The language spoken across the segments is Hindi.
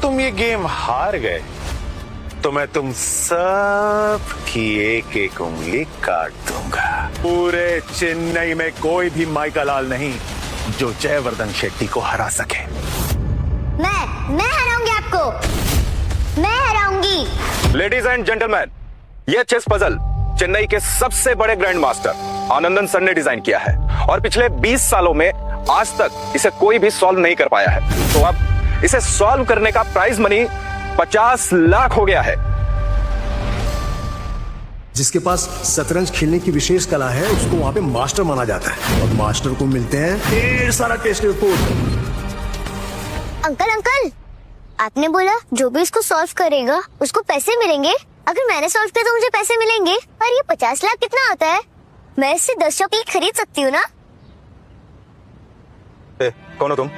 तुम ये गेम हार गए तो मैं तुम सब की एक एक उंगली काट दूंगा। पूरे चेन्नई में कोई भी माइका लाल नहीं जो जयवर्धन शेट्टी को हरा सके। मैं हराऊंगी आपको, मैं हराऊंगी। लेडीज एंड जेंटलमैन, यह चेस पजल चेन्नई के सबसे बड़े ग्रैंड मास्टर आनंदन सर ने डिजाइन किया है और पिछले 20 सालों में आज तक इसे कोई भी सॉल्व नहीं कर पाया है। तो अब इसे सॉल्व करने का प्राइज मनी 50 लाख हो गया है। जिसके पास शतरंज खेलने की विशेष कला है उसको वहां पे मास्टर माना जाता है और मास्टर को मिलते हैं ढेर सारा टेस्ट रिपोर्ट। अंकल, आपने बोला जो भी इसको सॉल्व करेगा उसको पैसे मिलेंगे। अगर मैंने सॉल्व किया तो मुझे पैसे मिलेंगे। पर ये 50 लाख कितना आता है? मैं इससे 10 शॉप खरीद सकती हूँ ना? कौन हो तुम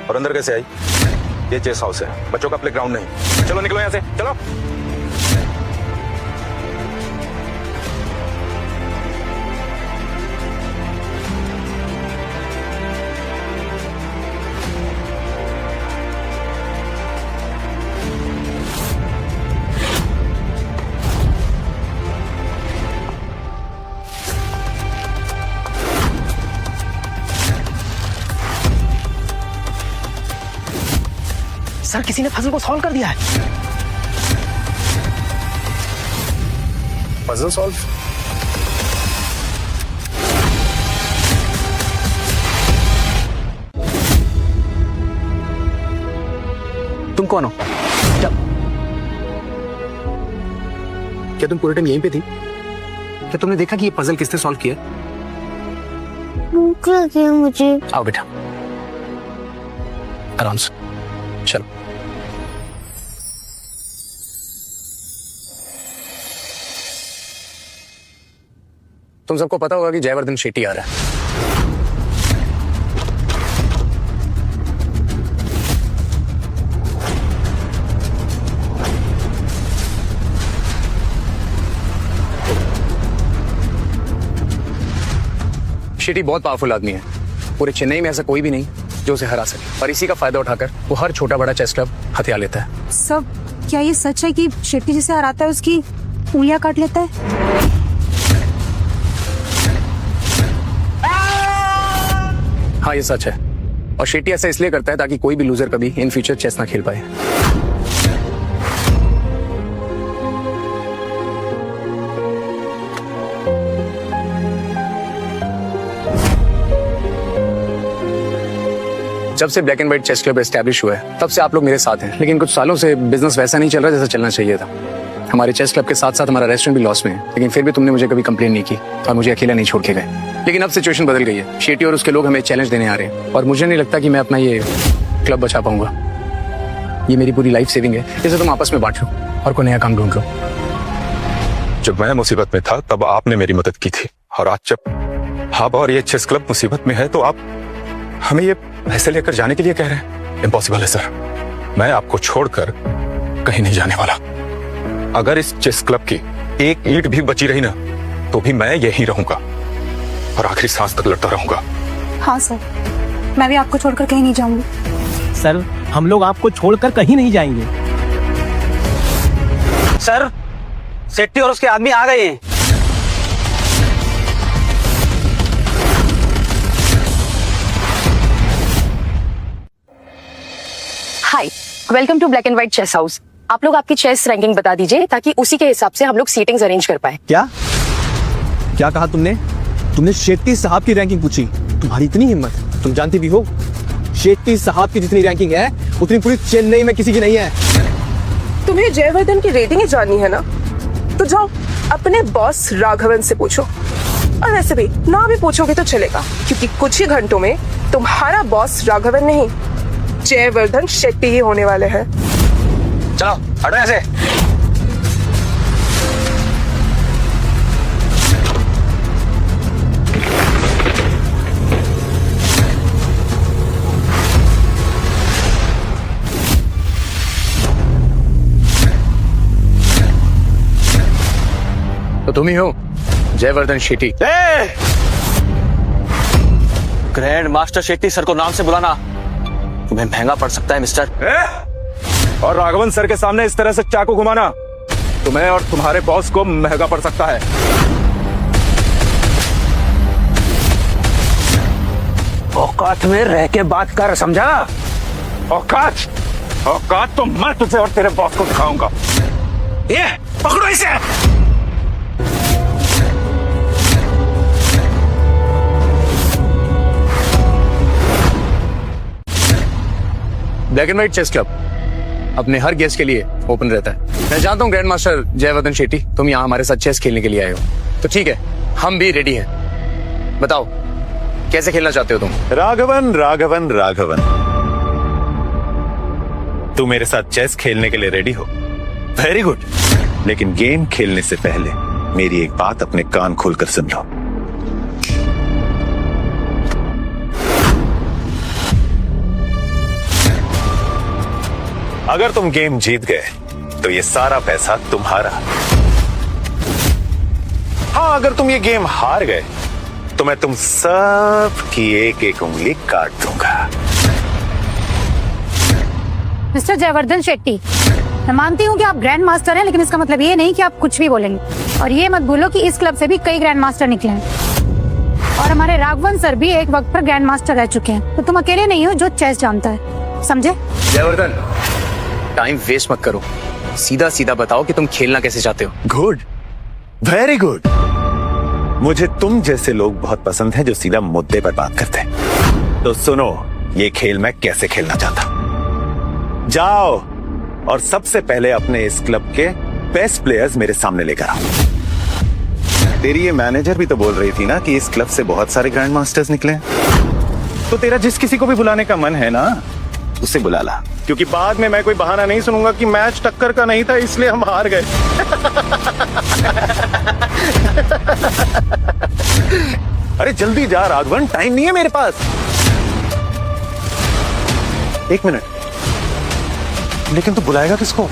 और अंदर कैसे आई? ये चेस हाउस है, बच्चों का प्लेग्राउंड नहीं। चलो निकलो यहाँ से, चलो। सर किसी ने पजल को सॉल्व कर दिया है। Puzzle solve? तुम कौन हो? क्या तुम पूरे टाइम यहीं पे थी? क्या तुमने देखा कि ये पजल किसने सॉल्व किया? भूख लगी है मुझे। आओ बेटा, आराम से चलो। तुम सबको पता होगा कि जयवर्धन शेट्टी आ रहा है। शेट्टी बहुत पावरफुल आदमी है। पूरे चेन्नई में ऐसा कोई भी नहीं जो उसे हरा सके और इसी का फायदा उठाकर वो हर छोटा बड़ा चेस क्लब हथिया लेता है। सब क्या ये सच है कि शेट्टी जिसे हराता है उसकी उंगलियां काट लेता है? हाँ ये सच है और शेट्टी ऐसा इसलिए करता है ताकि कोई भी लूजर कभी इन फ्यूचर चेस ना खेल पाए। जब से black and white chess club establish हुआ है तब से आप लोग मेरे साथ हैं, लेकिन कुछ सालों से बिजनेस वैसा नहीं चल रहा जैसा चलना चाहिए था। हमारे चेस क्लब के साथ साथ हमारा रेस्टोरेंट भी लॉस में है, लेकिन फिर भी तुमने मुझे कभी कंप्लेन नहीं की और मुझे अकेला नहीं छोड़ के गए। लेकिन अब सिचुएशन बदल गई है। शेट्टी और उसके लोग हमें चैलेंज देने आ रहे हैं और मुझे नहीं लगता कि मैं अपना ये क्लब बचा पाऊंगा। ये मेरी पूरी लाइफ सेविंग है, इसे तुम आपस में बांट लो और कोई नया काम ढूंढ लो। जब मैं मुसीबत में था तब आपने मेरी मदद की थी और आज जब आप और ये चेस क्लब मुसीबत में है तो आप हमें ये पैसे लेकर जाने के लिए कह रहे हैं। इम्पॉसिबल है सर, मैं आपको छोड़कर कहीं नहीं जाने वाला। अगर इस चेस क्लब की एक ईंट भी बची रही ना तो भी मैं यहीं रहूंगा और आखिरी सांस तक लड़ता रहूंगा। हाँ सर, मैं भी आपको छोड़कर कहीं नहीं जाऊंगी। सर हम लोग आपको छोड़कर कहीं नहीं जाएंगे। सर शेट्टी और उसके आदमी आ गए हैं। Hi, welcome to black and white chess house. आप लोग आपकी चेस रैंकिंग बता दीजिए ताकि उसी के हिसाब से हम लोग सीटिंग्स अरेंज कर पाए। क्या क्या कहा तुमने? तुमने शेट्टी साहब की रैंकिंग पूछी? तुम्हारी इतनी हिम्मत? तुम जानती भी हो शेट्टी साहब की जितनी रैंकिंग है उतनी पूरी चेन्नई में किसी की नहीं है। तुम्हें जयवर्धन की रेटिंग ही जाननी है ना, तो जाओ अपने बॉस राघवन से पूछो। और वैसे भी ना भी पूछोगे तो चलेगा, क्योंकि कुछ ही घंटों में तुम्हारा बॉस राघवन नहीं जयवर्धन शेट्टी ही होने वाले हैं। चलो हटो यहाँ से। तो तुम ही हो Jaivardhan Shetty? Grand master Shetty sir को नाम से बुलाना तुम्हें महंगा पड़ सकता है मिस्टर। और राघवन सर के सामने इस तरह से चाकू घुमाना तुम्हें और तुम्हारे बॉस को महंगा पड़ सकता है। औकात में रह के बात कर, समझा? औकात तो मैं तुझे और तेरे बॉस को दिखाऊंगा। ये पकड़ो इसे। Black and white chess club अपने हर गेस्ट के लिए ओपन रहता है। मैं जानता हूँ ग्रैंड मास्टर जयवर्धन शेट्टी, तुम यहाँ हमारे साथ चेस खेलने के लिए आए हो, तो ठीक है, हम भी रेडी हैं। बताओ कैसे खेलना चाहते हो तुम? राघवन राघवन राघवन, तू मेरे साथ चेस खेलने के लिए रेडी हो? वेरी गुड, लेकिन गेम खेलने से पहले मेरी एक बात अपने कान खोलकर सुन लो। अगर तुम गेम जीत गए तो ये सारा पैसा तुम्हारा। हाँ, अगर तुम ये गेम हार गए तो मैं तुम सब की एक एक उंगली काट दूंगा। मिस्टर जयवर्धन शेट्टी, मैं मानती हूँ कि आप ग्रैंड मास्टर हैं, लेकिन इसका मतलब ये नहीं कि आप कुछ भी बोलेंगे। और ये मत भूलो कि इस क्लब से भी कई ग्रैंड मास्टर निकले हैं और हमारे राघवन सर भी एक वक्त पर ग्रैंड मास्टर रह चुके हैं, तो तुम अकेले नहीं हो जो चेस जानता है, समझे? जयवर्धन, टाइम वेस्ट मत करो, सीधा सीधा बताओ कि तुम खेलना कैसे चाहते हो। Good, very good. मुझे तुम जैसे लोग बहुत पसंद हैं जो सीधा मुद्दे पर बात करते हैं। तो सुनो, ये खेल मैं कैसे खेलना चाहता हूं। जाओ और सबसे पहले अपने इस क्लब के बेस्ट प्लेयर्स मेरे सामने लेकर आओ। तेरी ये मैनेजर भी तो बोल रही थी ना कि इस क्लब से बहुत सारे ग्रैंड मास्टर्स निकले हैं। तो तेरा जिस किसी को भी बुलाने का मन है ना, उसे बुला ला, क्योंकि बाद में मैं कोई बहाना नहीं सुनूंगा कि मैच टक्कर का नहीं था इसलिए हम हार गए। अरे जल्दी जा राघवन, टाइम नहीं है मेरे पास। एक मिनट, लेकिन तू बुलाएगा किसको?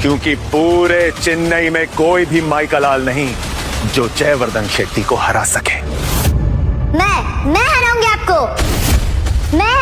क्योंकि पूरे चेन्नई में कोई भी माइका लाल नहीं जो जयवर्धन शेट्टी को हरा सके। मैं हराऊंगी आपको, मैं